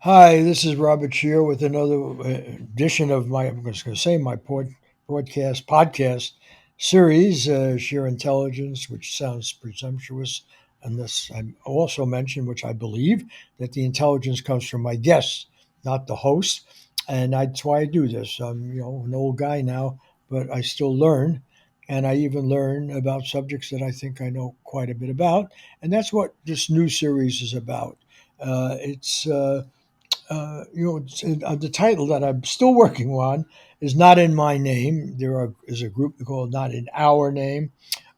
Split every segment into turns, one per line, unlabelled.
Hi, this is Robert Shear with another edition of I'm just going to say my podcast series, Sheer Intelligence, which sounds presumptuous, unless I also mention, which I believe, that the intelligence comes from my guests, not the host, and that's why I do this. I'm an old guy now, but I still learn, and I even learn about subjects that I think I know quite a bit about, and that's what this new series is about. It's the title that I'm still working on is not in my name. Is a group called Not in Our Name,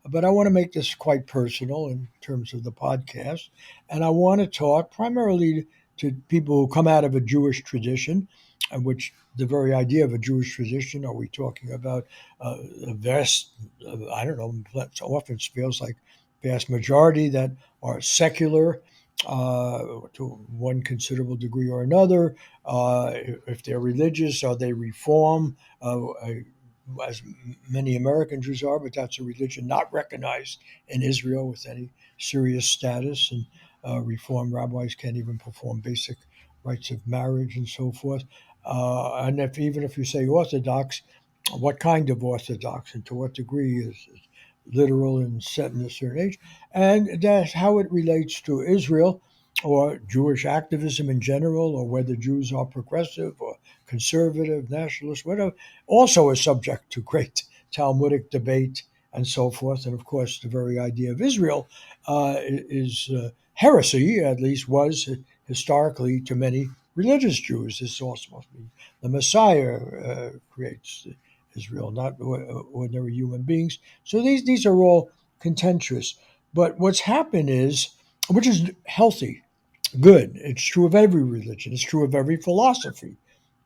but I want to make this quite personal in terms of the podcast, and I want to talk primarily to people who come out of a Jewish tradition, which the very idea of a Jewish tradition. Are we talking about a vast? I don't know. So often it feels like vast majority that are secular to one considerable degree or another. If they're religious, are they reform? As many American Jews are, but that's a religion not recognized in Israel with any serious status. And Reform rabbis can't even perform basic rites of marriage and so forth. And even if you say Orthodox, what kind of Orthodox and to what degree is literal and set in a certain age? And that's how it relates to Israel or Jewish activism in general, or whether Jews are progressive or conservative, nationalist, whatever, also is subject to great Talmudic debate and so forth. And of course, the very idea of Israel is heresy, at least was historically to many religious Jews. This also must be the Messiah creates Israel, not ordinary human beings. So these are all contentious. But what's happened is, which is healthy, good. It's true of every religion. It's true of every philosophy.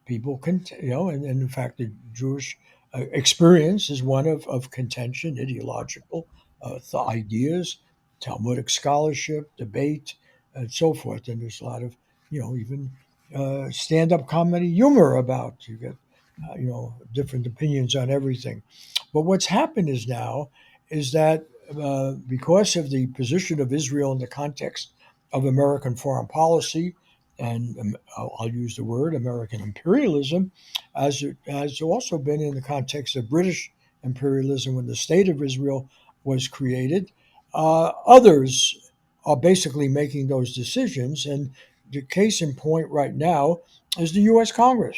People can, and in fact, the Jewish experience is one of contention, ideological ideas, Talmudic scholarship, debate, and so forth. And there's a lot of, even stand-up comedy humor about. You get, different opinions on everything. But what's happened is that because of the position of Israel in the context of American foreign policy, and I'll use the word American imperialism, as it has also been in the context of British imperialism when the state of Israel was created. Others are basically making those decisions, and the case in point right now is the U.S. Congress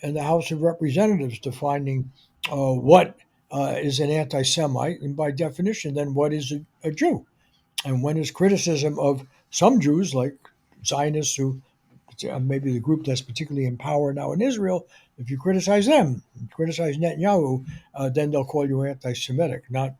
and the House of Representatives defining what is an anti-Semite, and by definition, then what is a Jew, and when is criticism of some Jews, like Zionists, who maybe the group that's particularly in power now in Israel, if you criticize them, criticize Netanyahu, then they'll call you anti-Semitic. Not,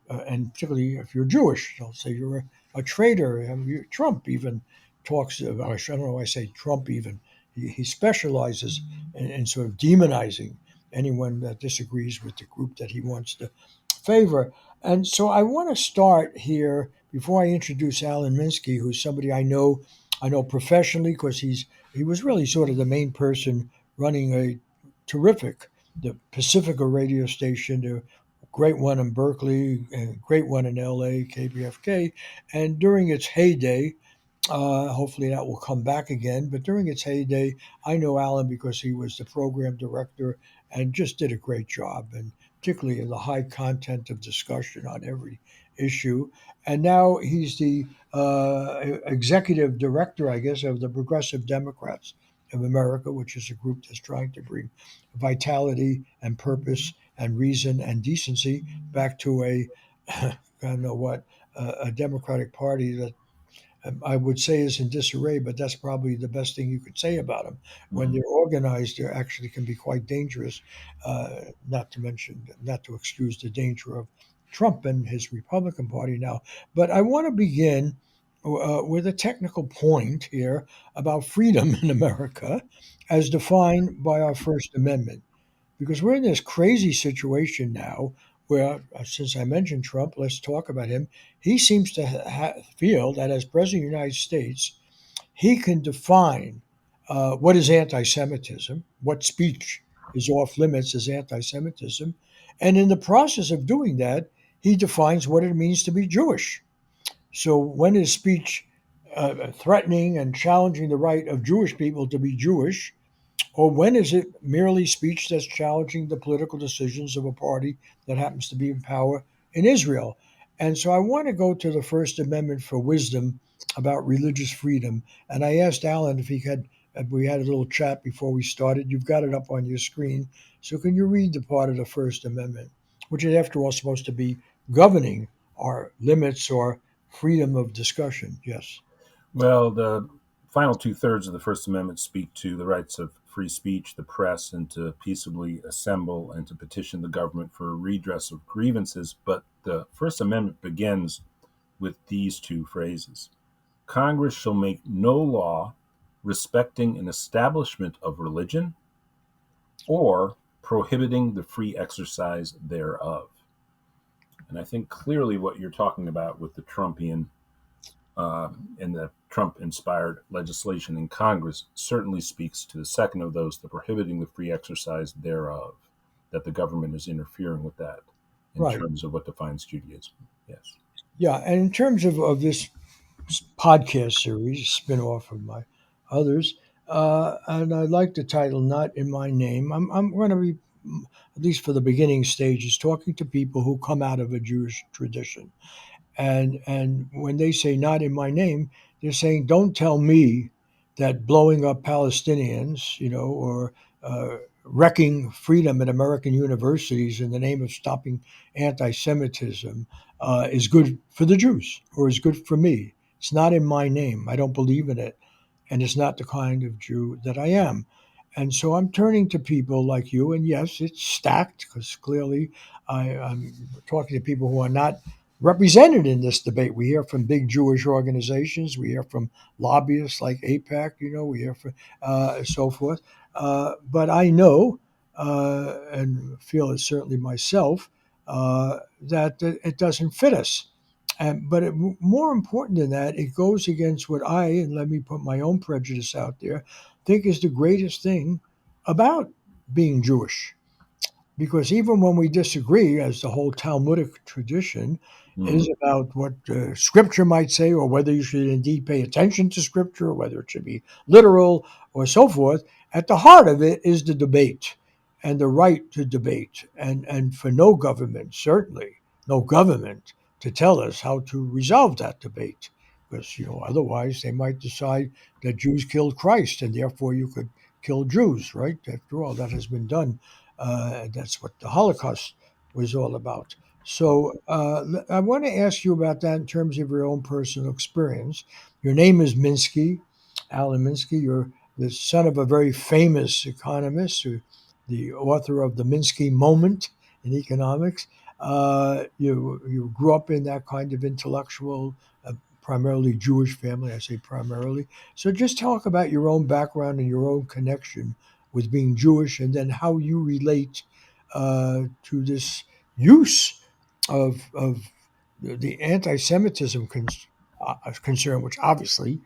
and particularly if you're Jewish, they'll say you're a traitor. Trump even talks. I don't know why I say Trump even. He specializes in sort of demonizing anyone that disagrees with the group that he wants to favor. And so I want to start here before I introduce Alan Minsky, who's somebody I know professionally because he was really sort of the main person running a terrific the Pacifica radio station, the great one in Berkeley and great one in LA, KBFK, and during its heyday. Hopefully that will come back again. But during its heyday, I know Alan because he was the program director and just did a great job, and particularly in the high content of discussion on every issue. And now he's the executive director, I guess, of the Progressive Democrats of America, which is a group that's trying to bring vitality and purpose and reason and decency back to I don't know what, a Democratic Party that I would say is in disarray, but that's probably the best thing you could say about them. When they're organized, they actually can be quite dangerous. Not to excuse the danger of Trump and his Republican Party now. But I want to begin with a technical point here about freedom in America as defined by our First Amendment, because we're in this crazy situation now where, since I mentioned Trump, let's talk about him. He seems to feel that as president of the United States, he can define what is anti Semitism, what speech is off limits as anti Semitism. And in the process of doing that, he defines what it means to be Jewish. So when his speech threatening and challenging the right of Jewish people to be Jewish? Or when is it merely speech that's challenging the political decisions of a party that happens to be in power in Israel? And so I want to go to the First Amendment for wisdom about religious freedom. And I asked Alan if we had a little chat before we started. You've got it up on your screen. So can you read the part of the First Amendment, which is, after all, supposed to be governing our limits or freedom of discussion? Yes.
Well, the final two-thirds of the First Amendment speak to the rights of free speech, the press, and to peaceably assemble and to petition the government for redress of grievances. But the First Amendment begins with these two phrases: Congress shall make no law respecting an establishment of religion or prohibiting the free exercise thereof. And I think clearly what you're talking about with the Trumpian and the Trump inspired legislation in Congress certainly speaks to the second of those, the prohibiting the free exercise thereof, that the government is interfering with that in
Right.
terms of what defines Judaism. Yes.
Yeah. And in terms of this podcast series, spin off of my others. And I like the title, Not in My Name. I'm going to be, at least for the beginning stages, talking to people who come out of a Jewish tradition. And when they say not in my name, they're saying don't tell me that blowing up Palestinians, or wrecking freedom at American universities in the name of stopping anti-Semitism is good for the Jews or is good for me. It's not in my name. I don't believe in it, and it's not the kind of Jew that I am. And so I'm turning to people like you, and yes, it's stacked because clearly I'm talking to people who are not represented in this debate. We hear from big Jewish organizations. We hear from lobbyists like APAC. We hear from so forth. But I know and feel it certainly myself that it doesn't fit us. More important than that, it goes against what and let me put my own prejudice out there, think is the greatest thing about being Jewish, because even when we disagree, as the whole Talmudic tradition
Mm.
is about what Scripture might say, or whether you should indeed pay attention to Scripture, or whether it should be literal, or so forth, at the heart of it is the debate and the right to debate, and for no government, certainly no government, to tell us how to resolve that debate, because otherwise they might decide that Jews killed Christ, and therefore you could kill Jews, right? After all, that has been done. That's what the Holocaust was all about. So I want to ask you about that in terms of your own personal experience. Your name is Minsky, Alan Minsky. You're the son of a very famous economist, the author of the Minsky Moment in economics. You grew up in that kind of intellectual, primarily Jewish family. I say primarily. So just talk about your own background and your own connection with being Jewish, and then how you relate to this use of the anti-Semitism concern, which obviously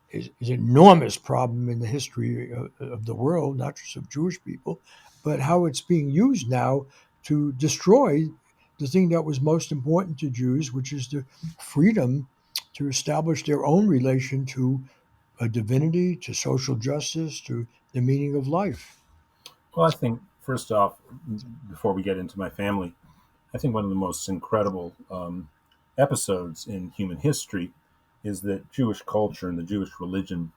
is an enormous problem in the history of the world, not just of Jewish people, but how it's being used now to destroy the thing that was most important to Jews, which is the freedom to establish their own relation to a divinity, to social justice, to the meaning of life.
Well, I think, first off, before we get into my family, I think one of the most incredible episodes in human history is that Jewish culture and the Jewish religion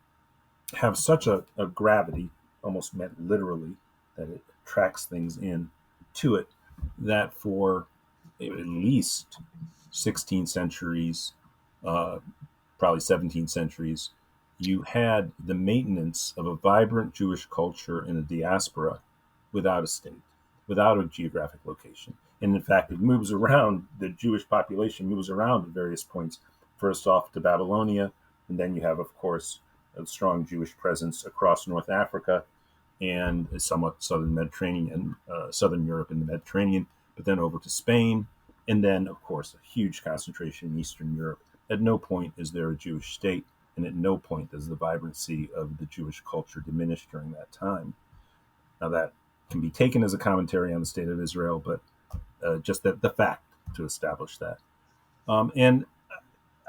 have such a gravity, almost meant literally, that it attracts things in to it, that for at least 16 centuries, uh, probably 17 centuries, you had the maintenance of a vibrant Jewish culture in a diaspora without a state, without a geographic location. And in fact, it moves around, the Jewish population moves around at various points. First off to Babylonia, and then you have, of course, a strong Jewish presence across North Africa and somewhat southern Mediterranean, southern Europe and the Mediterranean, but then over to Spain, and then, of course, a huge concentration in Eastern Europe. At no point is there a Jewish state, and at no point does the vibrancy of the Jewish culture diminish during that time. Now, that can be taken as a commentary on the state of Israel, but just the fact to establish that. And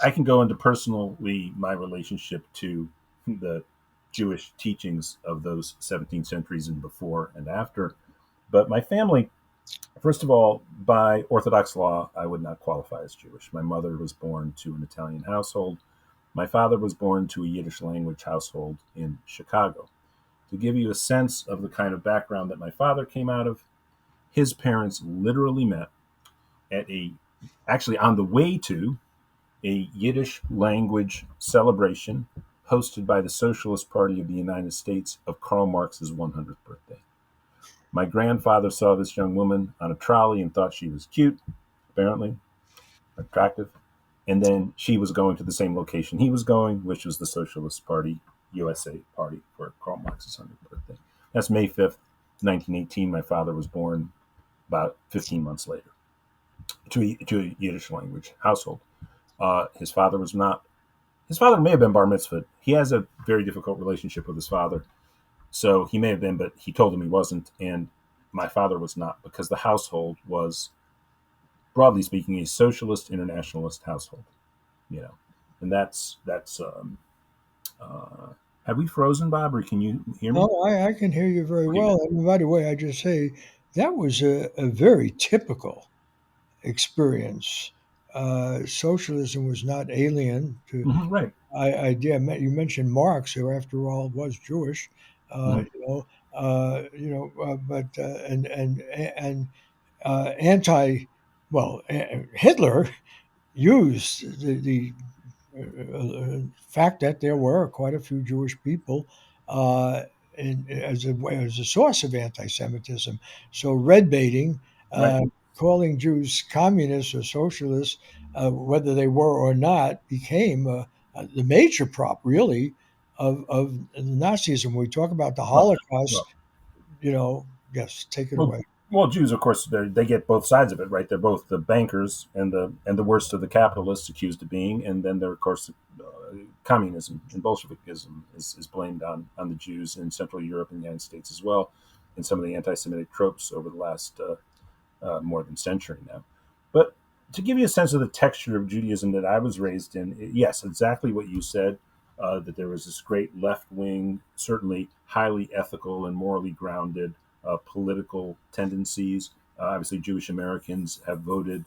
I can go into personally my relationship to the Jewish teachings of those 17th centuries and before and after. But my family, first of all, by Orthodox law, I would not qualify as Jewish. My mother was born to an Italian household. My father was born to a Yiddish language household in Chicago. To give you a sense of the kind of background that my father came out of, his parents literally met at actually on the way to a Yiddish language celebration hosted by the Socialist Party of the United States of Karl Marx's 100th birthday. My grandfather saw this young woman on a trolley and thought she was cute, apparently, attractive. And then she was going to the same location he was going, which was the Socialist Party, USA Party, for Karl Marx's 100th birthday. That's May 5th, 1918. My father was born about 15 months later to a Yiddish language household. His father was not. His father may have been bar mitzvahed. He has a very difficult relationship with his father, so he may have been, but he told him he wasn't. And my father was not, because the household was, broadly speaking, a socialist internationalist household. You know, and that's. Have we frozen, Bob, or can you hear me?
No, I can hear you very
Okay, good.
well. And by the way, I just say that was a very typical experience. Socialism was not alien to
Right.
idea. You mentioned Marx, who, after all, was Jewish.
Mhm.
But anti, well, Hitler used the fact that there were quite a few Jewish people uh, as a source of anti-Semitism. So red baiting,
Right.
calling Jews communists or socialists, whether they were or not, became the major prop, really, of Nazism. When we talk about the
Well,
Holocaust,
well,
yes, take it
Well,
away.
well, Jews, of course, they get both sides of it, right? They're both the bankers and the worst of the capitalists accused of being, and then they're, of course, communism and Bolshevikism is blamed on the Jews in Central Europe and the United States as well, and some of the anti-Semitic tropes over the last more than century now. But to give you a sense of the texture of Judaism that I was raised in, yes, exactly what you said. That there was this great left wing, certainly highly ethical and morally grounded political tendencies. Obviously, Jewish Americans have voted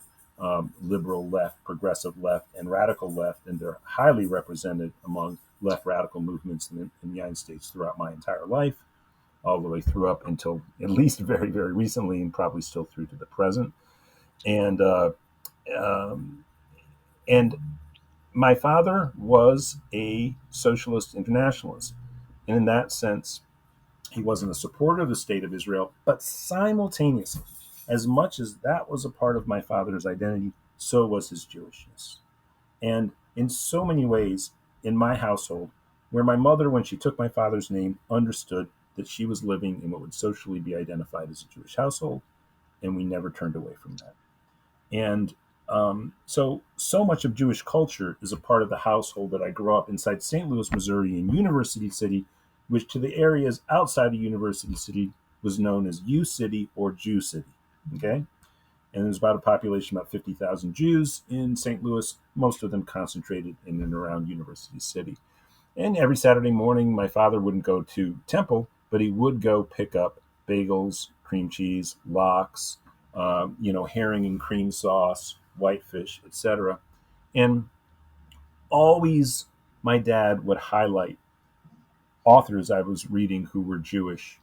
liberal left, progressive left, and radical left, and they're highly represented among left radical movements in the United States throughout my entire life, all the way through up until at least very, very recently, and probably still through to the present. And um, and my father was a socialist internationalist, and in that sense, he wasn't a supporter of the state of Israel, but simultaneously, as much as that was a part of my father's identity, so was his Jewishness. And in so many ways, in my household, where my mother, when she took my father's name, understood that she was living in what would socially be identified as a Jewish household, and we never turned away from that. And so much of Jewish culture is a part of the household that I grew up inside St. Louis, Missouri, in University City, which to the areas outside of University City was known as U City or Jew City. Okay, and there's about a population of about 50,000 Jews in St. Louis, most of them concentrated in and around University City. And every Saturday morning, my father wouldn't go to temple, but he would go pick up bagels, cream cheese, lox, herring and cream sauce, whitefish, etc. And always, my dad would highlight authors I was reading who were Jewish,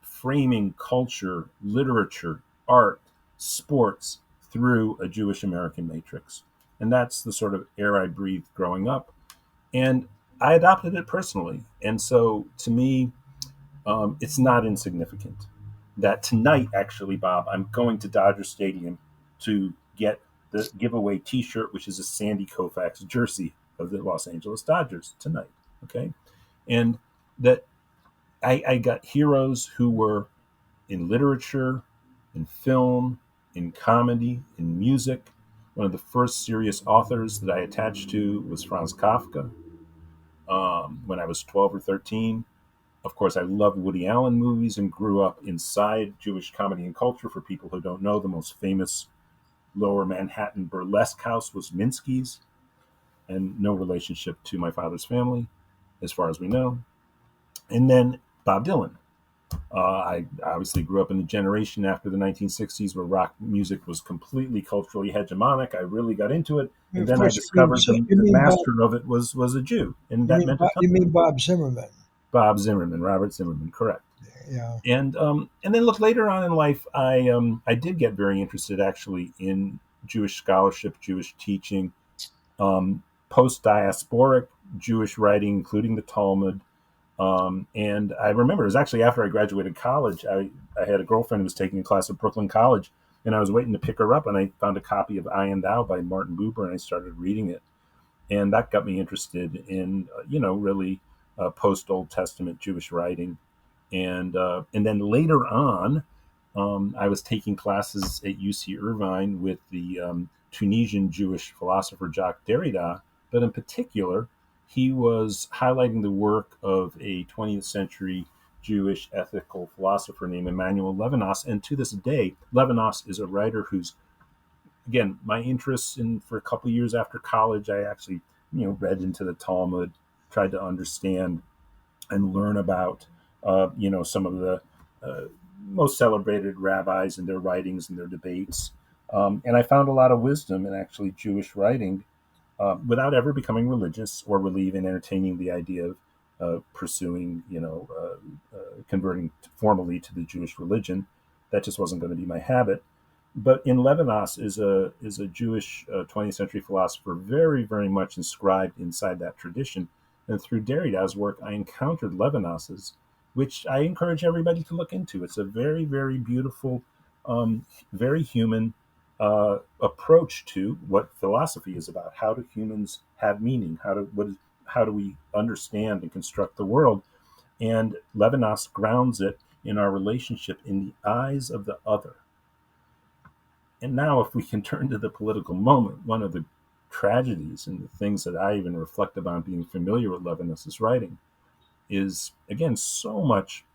framing culture, literature, art, sports through a Jewish American matrix. And that's the sort of air I breathed growing up. And I adopted it personally. And so to me, it's not insignificant that tonight, actually, Bob, I'm going to Dodger Stadium to get the giveaway T-shirt, which is a Sandy Koufax jersey of the Los Angeles Dodgers tonight. Okay, and that I got heroes who were in literature, in film, in comedy, in music. One of the first serious authors that I attached to was Franz Kafka when I was 12 or 13. Of course, I loved Woody Allen movies and grew up inside Jewish comedy and culture. For people who don't know, the most famous lower Manhattan burlesque house was Minsky's. and no relationship to my father's family, as far as we know. And then Bob Dylan. I obviously grew up in the generation after the 1960s where rock music was completely culturally hegemonic. I really got into it, and
Of
then I
course, you mean
discovered the,
you
the
mean Bob.
master of it was a Jew, and
You
that
mean
meant a ton
You
to me.
mean Bob Zimmerman?
Bob Zimmerman, Robert Zimmerman, correct.
Yeah.
And then look, later on in life, I did get very interested actually in Jewish scholarship, Jewish teaching, post diasporic Jewish writing, including the Talmud. And I remember it was actually after I graduated college. I had a girlfriend who was taking a class at Brooklyn College, and I was waiting to pick her up, and I found a copy of I and Thou by Martin Buber, and I started reading it, and that got me interested in really post Old Testament Jewish writing, and then later on, I was taking classes at UC Irvine with the Tunisian Jewish philosopher Jacques Derrida, but in particular, he was highlighting the work of a 20th century Jewish ethical philosopher named Emmanuel Levinas. And to this day, Levinas is a writer who's, again, my interests in for a couple of years after college, I actually, read into the Talmud, tried to understand and learn about, some of the uh, most celebrated rabbis and their writings and their debates. And I found a lot of wisdom in actually Jewish writing without ever becoming religious or really even entertaining the idea of pursuing, converting formally to the Jewish religion. That just wasn't going to be my habit. But in Levinas is a Jewish 20th century philosopher, very very much inscribed inside that tradition. And through Derrida's work, I encountered Levinas's, which I encourage everybody to look into. It's a very very beautiful, very human approach to what philosophy is about. How do humans have meaning? How do we understand and construct the world? And Levinas grounds it in our relationship in the eyes of the other. And now, if we can turn to the political moment, one of the tragedies and the things that I even reflect upon being familiar with Levinas's writing is, again, so much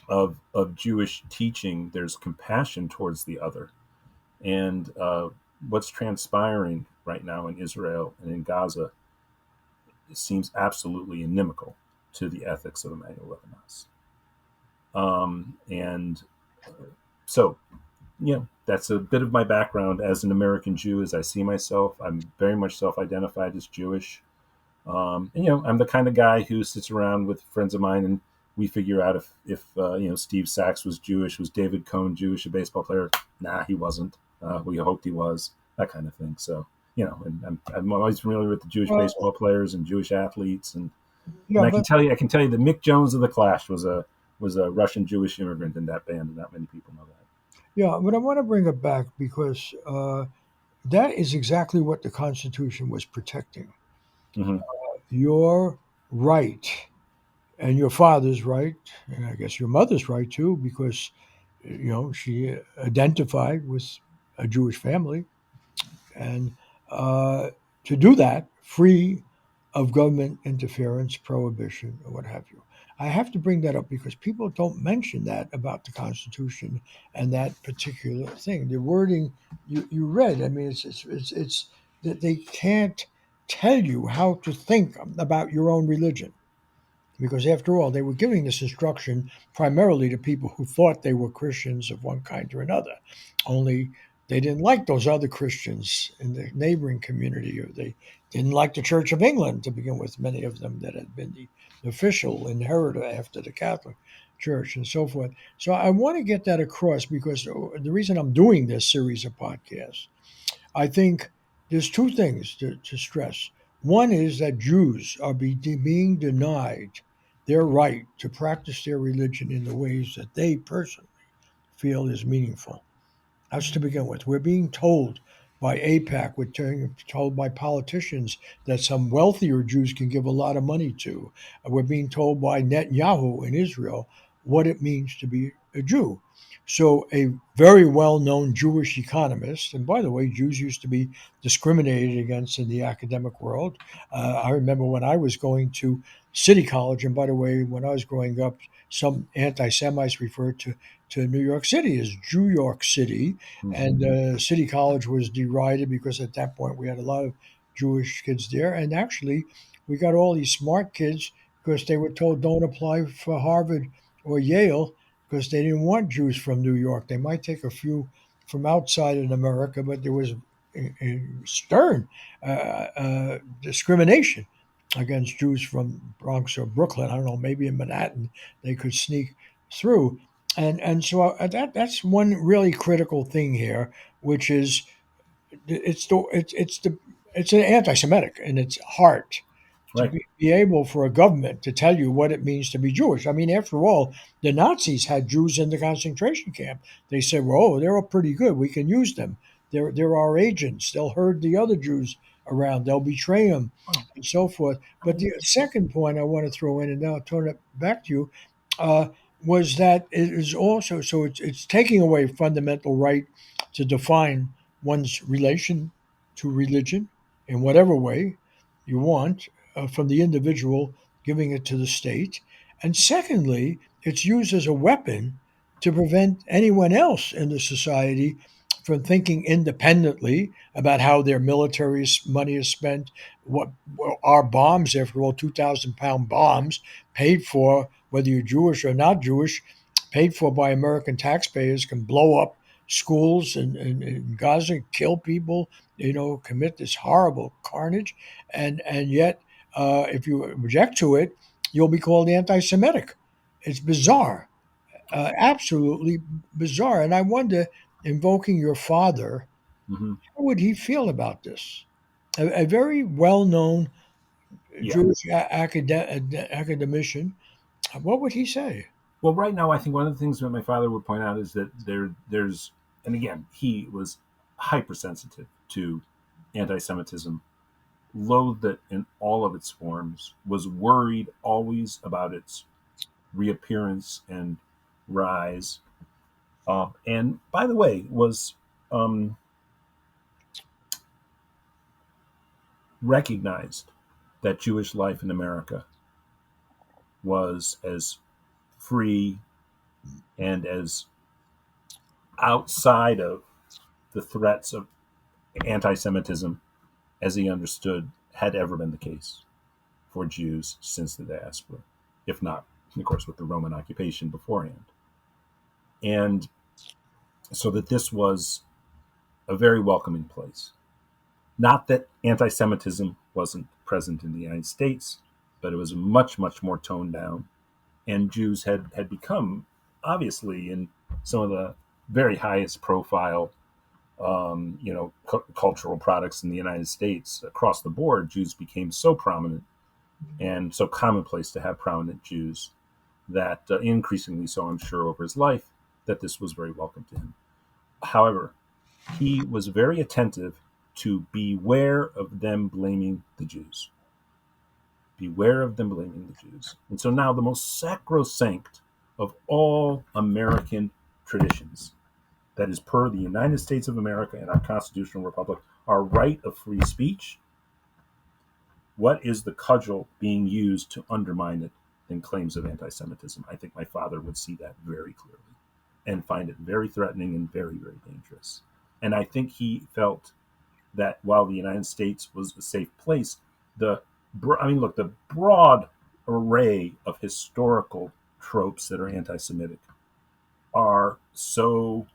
of Jewish teaching, there's compassion towards the other. And what's transpiring right now in Israel and in Gaza seems absolutely inimical to the ethics of Emmanuel Levinas. And so, that's a bit of my background as an American Jew, as I see myself. I'm very much self-identified as Jewish. And I'm the kind of guy who sits around with friends of mine and we figure out if Steve Sachs was Jewish, was David Cohn Jewish, a baseball player? Nah, he wasn't. We hoped he was, that kind of thing. So and I'm always familiar with the Jewish
Well,
baseball players and Jewish athletes, and
yeah,
I can
but
tell you that Mick Jones of the Clash was a Russian Jewish immigrant in that band, and not many people know that.
yeah, but I want to bring it back because that is exactly what the Constitution was protecting.
Mm-hmm.
Your right and your father's right, and I guess your mother's right too, because she identified with a Jewish family, and uh, to do that free of government interference, prohibition, or what have you. I have to bring that up because people don't mention that about the Constitution and that particular thing. The wording you read, I mean, it's that they can't tell you how to think about your own religion because after all, they were giving this instruction primarily to people who thought they were Christians of one kind or another. Only they didn't like those other Christians in the neighboring community, or they didn't like the Church of England to begin with, many of them that had been the official inheritor after the Catholic Church and so forth. So I want to get that across because the reason I'm doing this series of podcasts, I think there's two things to stress. One is that Jews are being denied their right to practice their religion in the ways that they personally feel is meaningful. That's to begin with. We're being told by APAC, we're told by politicians that some wealthier Jews can give a lot of money to. We're being told by Netanyahu in Israel what it means to be a Jew. So, a very well known Jewish economist, and by the way, Jews used to be discriminated against in the academic world. I remember when I was going to City College, and by the way, when I was growing up, some anti Semites referred to New York City as Jew York City,
Mm-hmm.
and City College was derided because at that point we had a lot of Jewish kids there. And actually, we got all these smart kids because they were told don't apply for Harvard or Yale because they didn't want Jews from New York. They might take a few from outside in America, but there was stern discrimination against Jews from Bronx or Brooklyn. I don't know, maybe in Manhattan they could sneak through. And so that's one really critical thing here, which is it's an anti-Semitic in its heart to
Right.
be able for a government to tell you what it means to be Jewish. I mean, after all, the Nazis had Jews in the concentration camp. They said, "Well, oh, they're all pretty good. We can use them. They're our agents. They'll herd the other Jews around. They'll betray them,
Well,
and so forth."
I
But
mean,
the second point I want to throw in, and now I'll turn it back to you, uh, was that it is also so it's taking away fundamental right to define one's relation to religion in whatever way you want from the individual, giving it to the state. And secondly, it's used as a weapon to prevent anyone else in the society from thinking independently about how their military money is spent. What our bombs, after all, 2,000-pound bombs paid for, whether you're Jewish or not Jewish, paid for by American taxpayers, can blow up schools in Gaza, kill people, commit this horrible carnage, and yet if you object to it, you'll be called anti-Semitic. It's bizarre, absolutely bizarre. And I wonder, invoking your father,
hmm
how would he feel about this? A very well-known
yeah.
Jewish academician. What would he say?
Well, right now, I think one of the things that my father would point out is that there's, and again, he was hypersensitive to anti-Semitism, loathed it in all of its forms, was worried always about its reappearance and rise. And by the way, was um, recognized that Jewish life in America was as free and as outside of the threats of anti Semitism as he understood had ever been the case for Jews since the diaspora, if not, of course, with the Roman occupation beforehand. And so that this was a very welcoming place. Not that anti Semitism wasn't present in the United States, but it was much, much more toned down. And Jews had become, obviously, in some of the very highest profile cultural products in the United States across the board, Jews became so prominent and so commonplace to have prominent Jews that increasingly so, I'm sure, over his life, that this was very welcome to him. However, he was very attentive to beware of them blaming the Jews. Beware of them blaming the Jews. And so now the most sacrosanct of all American traditions, that is per the United States of America and our constitutional republic, our right of free speech. What is the cudgel being used to undermine it in claims of anti Semitism? I think my father would see that very clearly and find it very threatening and very, very dangerous. And I think he felt that while the United States was a safe place, look, the broad array of historical tropes that are anti Semitic are so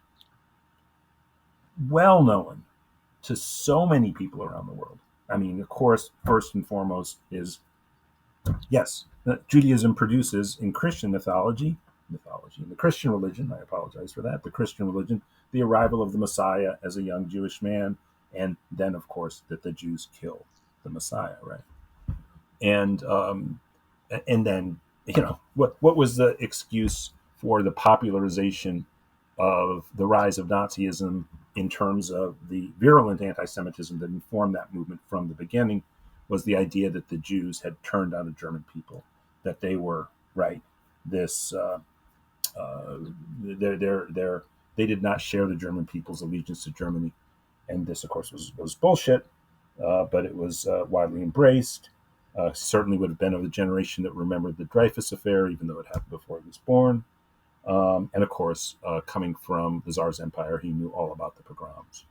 well known to so many people around the world. I mean, of course, first and foremost is yes, Judaism produces in Christian mythology in the Christian religion. I apologize for that. The Christian religion, the arrival of the Messiah as a young Jewish man, and then, of course, that the Jews kill the Messiah, right? And and then what was the excuse for the popularization of the rise of Nazism in terms of the virulent anti-Semitism that informed that movement from the beginning was the idea that the Jews had turned on the German people, that they were right. This uh, they did not share the German people's allegiance to Germany, and this, of course, was bullshit. But it was widely embraced. Certainly would have been of the generation that remembered the Dreyfus affair, even though it happened before he was born. And of course, coming from the Tsar's empire, he knew all about the pogroms.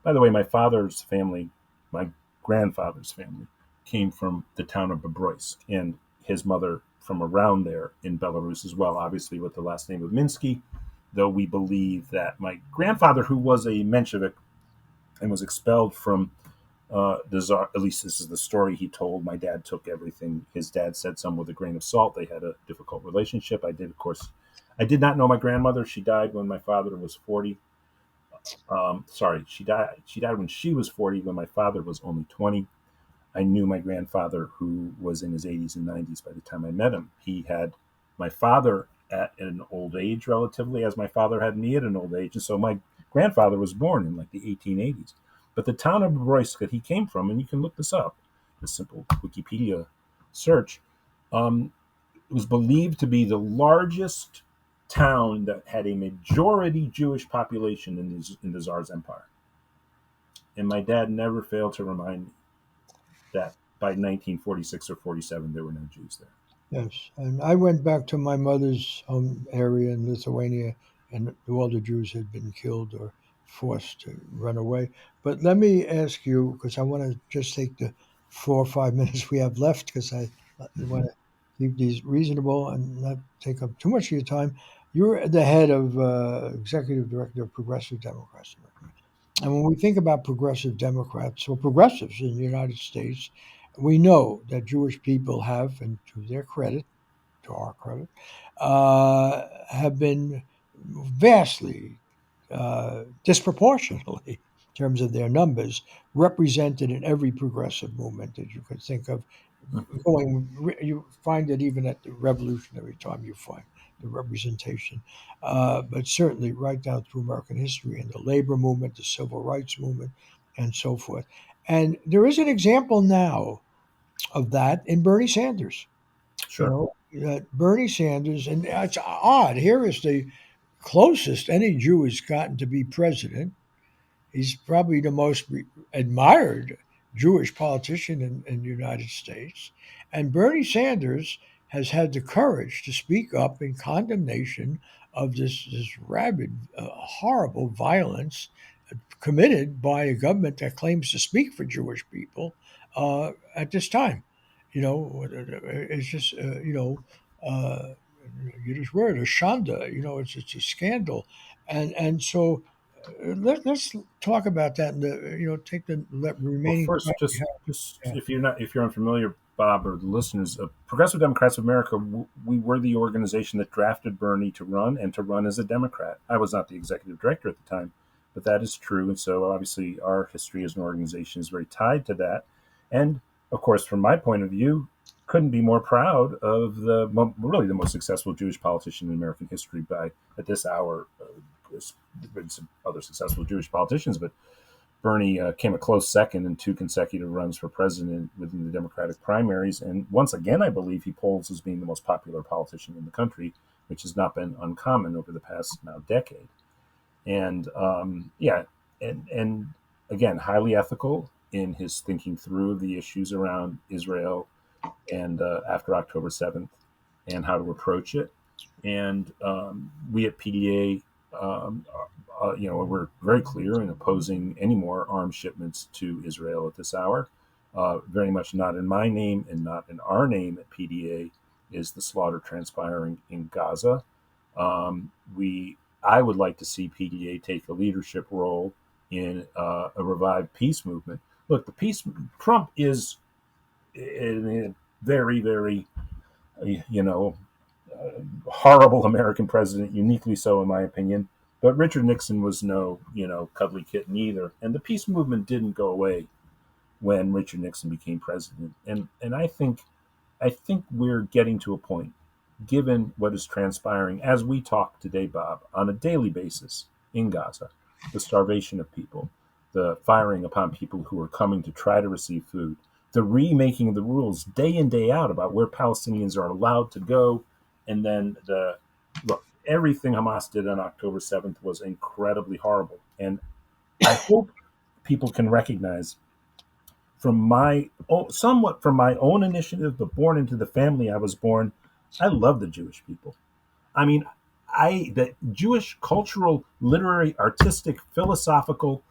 By the way, my father's family, my grandfather's family came from the town of Bobroisk, and his mother from around there in Belarus as well, obviously with the last name of Minsky, though we believe that my grandfather, who was a Menshevik and was expelled from the czar, at least this is the story he told. My dad took everything. His dad said some with a grain of salt. They had a difficult relationship. I did, of course, I did not know my grandmother. She died when my father was 40. Sorry, she died. She died when she was 40, when my father was only 20. I knew my grandfather, who was in his 80s and 90s by the time I met him. He had my father at an old age, relatively, as my father had me at an old age. And so my grandfather was born in like the 1880s. But the town of Bobroisk that he came from, and you can look this up, a simple Wikipedia search, it was believed to be the largest town that had a majority Jewish population in the Tsar's empire. And my dad never failed to remind me that by 1946 or 47, there were no Jews there.
Yes, and I went back to my mother's home area in Lithuania, and all the Jews had been killed or forced to run away. But let me ask you, because I want to just take the 4 or 5 minutes we have left, because I want to keep these reasonable and not take up too much of your time. You're the head of executive director of Progressive Democrats. And when we think about progressive Democrats or progressives in the United States, we know that Jewish people have, and to their credit, to our credit, have been vastly, disproportionately, in terms of their numbers, represented in every progressive movement that you could think of. You find it even at the revolutionary time. You find the representation, but certainly right down through American history and the labor movement, the civil rights movement, and so forth. And there is an example now of that in Bernie Sanders. You
Sure.
know, that Bernie Sanders, and it's odd. Here is the closest any Jew has gotten to be president. He's probably the most admired Jewish politician in the United States. And Bernie Sanders has had the courage to speak up in condemnation of this rabid, horrible violence committed by a government that claims to speak for Jewish people at this time. It's just, Yiddish word, a shanda, it's a scandal. And so let's talk about that and take the
Well,
remaining time
first,
we
just
have.
if you're unfamiliar, Bob, or the listeners, Progressive Democrats of America, we were the organization that drafted Bernie to run and to run as a Democrat. I was not the executive director at the time, but that is true. And so, obviously, our history as an organization is very tied to that. And of course, from my point of view, couldn't be more proud of really the most successful Jewish politician in American history by at this hour. There's been some other successful Jewish politicians, but Bernie came a close second in two consecutive runs for president within the Democratic primaries. And once again, I believe he polls as being the most popular politician in the country, which has not been uncommon over the past now decade. And yeah, and again, highly ethical in his thinking through the issues around Israel and after October 7th and how to approach it. And we at PDA, we're very clear in opposing any more arms shipments to Israel at this hour. Very much not in my name and not in our name at PDA is the slaughter transpiring in Gaza. I would like to see PDA take a leadership role in a revived peace movement. Look, the peace Trump is a very, very, you know, horrible American president, uniquely so in my opinion. But Richard Nixon was no, cuddly kitten either. And the peace movement didn't go away when Richard Nixon became president. And I think we're getting to a point, given what is transpiring as we talk today, Bob, on a daily basis in Gaza, the starvation of people, the firing upon people who are coming to try to receive food, the remaking of the rules day in, day out about where Palestinians are allowed to go. And then look, everything Hamas did on October 7th was incredibly horrible. And I hope people can recognize somewhat from my own initiative, but born into the family I was born, I love the Jewish people. I mean, the Jewish cultural, literary, artistic, philosophical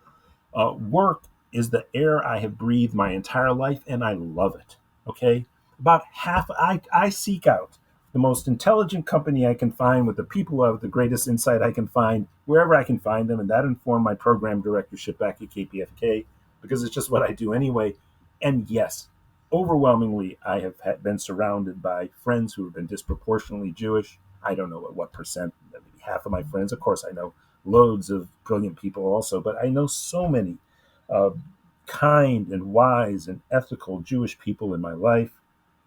work is the air I have breathed my entire life, and I love it. Okay? About half, I seek out the most intelligent company I can find with the people of the greatest insight I can find, wherever I can find them. And that informed my program directorship back at KPFK because it's just what I do anyway. And yes, overwhelmingly, I have been surrounded by friends who have been disproportionately Jewish. I don't know what percent, maybe half of my friends. Of course, I know loads of brilliant people also, but I know so many uh, kind and wise and ethical Jewish people in my life.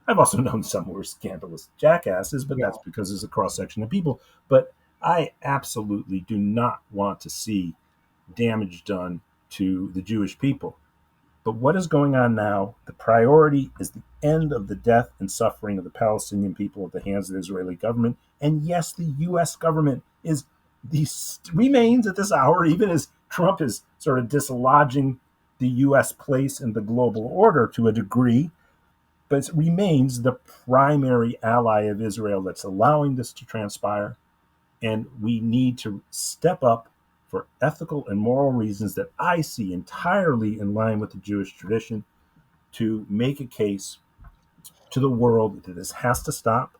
I've also known some who are scandalous jackasses, but
Yeah.
that's because there's a cross section of people. But I absolutely do not want to see damage done to the Jewish people. But what is going on now? The priority is the end of the death and suffering of the Palestinian people at the hands of the Israeli government. And yes, the U.S. government is remains at this hour, even as Trump is sort of dislodging the U.S. place in the global order to a degree, but it remains the primary ally of Israel that's allowing this to transpire. And we need to step up for ethical and moral reasons that I see entirely in line with the Jewish tradition to make a case to the world that this has to stop.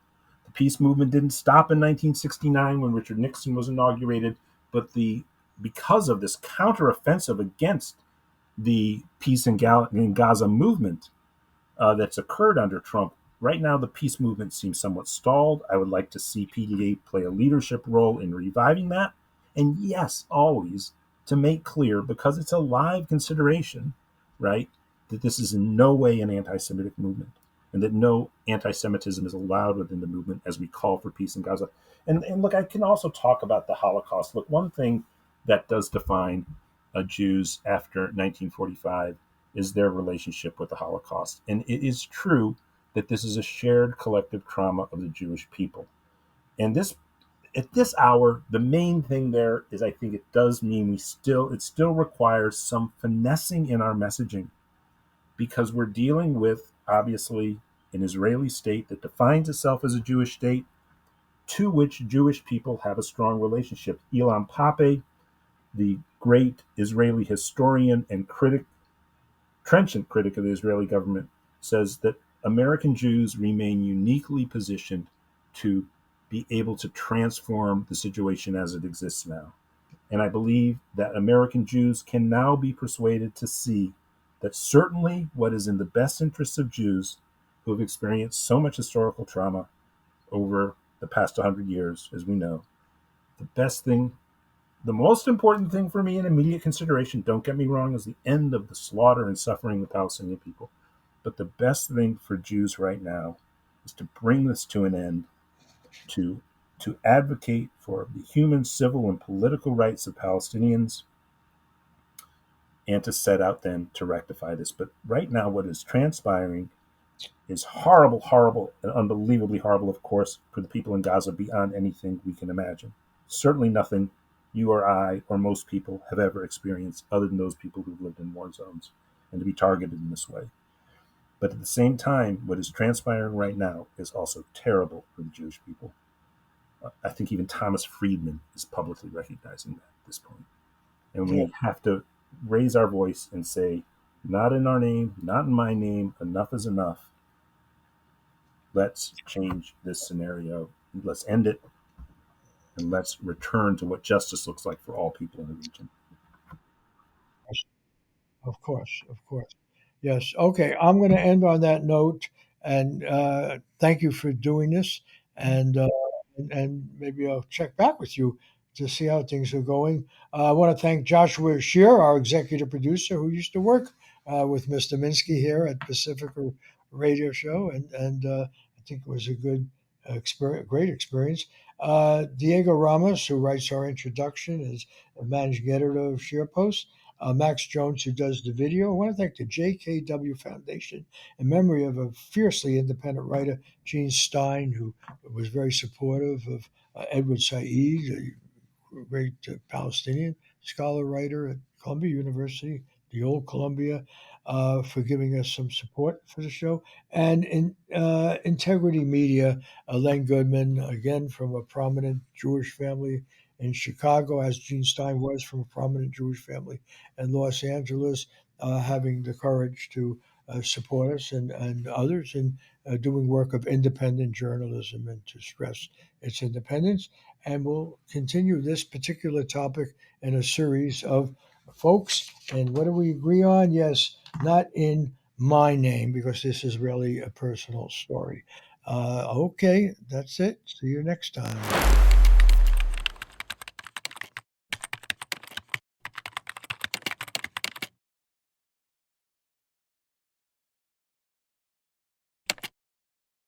The peace movement didn't stop in 1969 when Richard Nixon was inaugurated, but because of this counteroffensive against the peace in Gaza movement, that's occurred under Trump. Right now, the peace movement seems somewhat stalled. I would like to see PDA play a leadership role in reviving that. And yes, always to make clear, because it's a live consideration, right, that this is in no way an anti Semitic movement and that no anti Semitism is allowed within the movement as we call for peace in Gaza. And look, I can also talk about the Holocaust. Look, one thing that does define Jews after 1945 is their relationship with the Holocaust. And it is true that this is a shared collective trauma of the Jewish people. And this at this hour, the main thing there is I think it does mean it still requires some finessing in our messaging because we're dealing with obviously an Israeli state that defines itself as a Jewish state to which Jewish people have a strong relationship. Ilan Pappé, the great Israeli historian and trenchant critic of the Israeli government, says that American Jews remain uniquely positioned to be able to transform the situation as it exists now. And I believe that American Jews can now be persuaded to see that certainly what is in the best interests of Jews who have experienced so much historical trauma over the past 100 years, as we know, the best thing, the most important thing for me in immediate consideration, don't get me wrong, is the end of the slaughter and suffering of the Palestinian people. But the best thing for Jews right now is to bring this to an end, to to advocate for the human, civil, and political rights of Palestinians, and to set out then to rectify this. But right now, what is transpiring is horrible, horrible, and unbelievably horrible, of course, for the people in Gaza beyond anything we can imagine. Certainly nothing you or I or most people have ever experienced other than those people who've lived in war zones and to be targeted in this way. But at the same time, what is transpiring right now is also terrible for the Jewish people. I think even Thomas Friedman is publicly recognizing that at this point. And
Yeah.
we have to raise our voice and say, not in our name, not in my name, enough is enough. Let's change this scenario. Let's end it, and let's return to what justice looks like for all people in the region.
Of course, of course. Yes. Okay. I'm going to end on that note, and thank you for doing this. And, uh, and maybe I'll check back with you to see how things are going. I want to thank Joshua Shear, our executive producer, who used to work with Mr. Minsky here at Pacifica Radio Show, and I think it was a good experience, great experience. Diego Ramos, who writes our introduction, is a managing editor of SharePost. Max Jones, who does the video. I want to thank the JKW Foundation in memory of a fiercely independent writer, Gene Stein, who was very supportive of Edward Said, a great Palestinian scholar writer at Columbia University, the old Columbia, for giving us some support for the show. And in Integrity Media, Len Goodman, again from a prominent Jewish family in Chicago, as Gene Stein was from a prominent Jewish family in Los Angeles. having the courage to support us and others in doing work of independent journalism and to stress its independence. And we'll continue this particular topic in a series of folks. And what do we agree on? Yes, not in my name, because this is really a personal story. Okay, that's it. See you next time.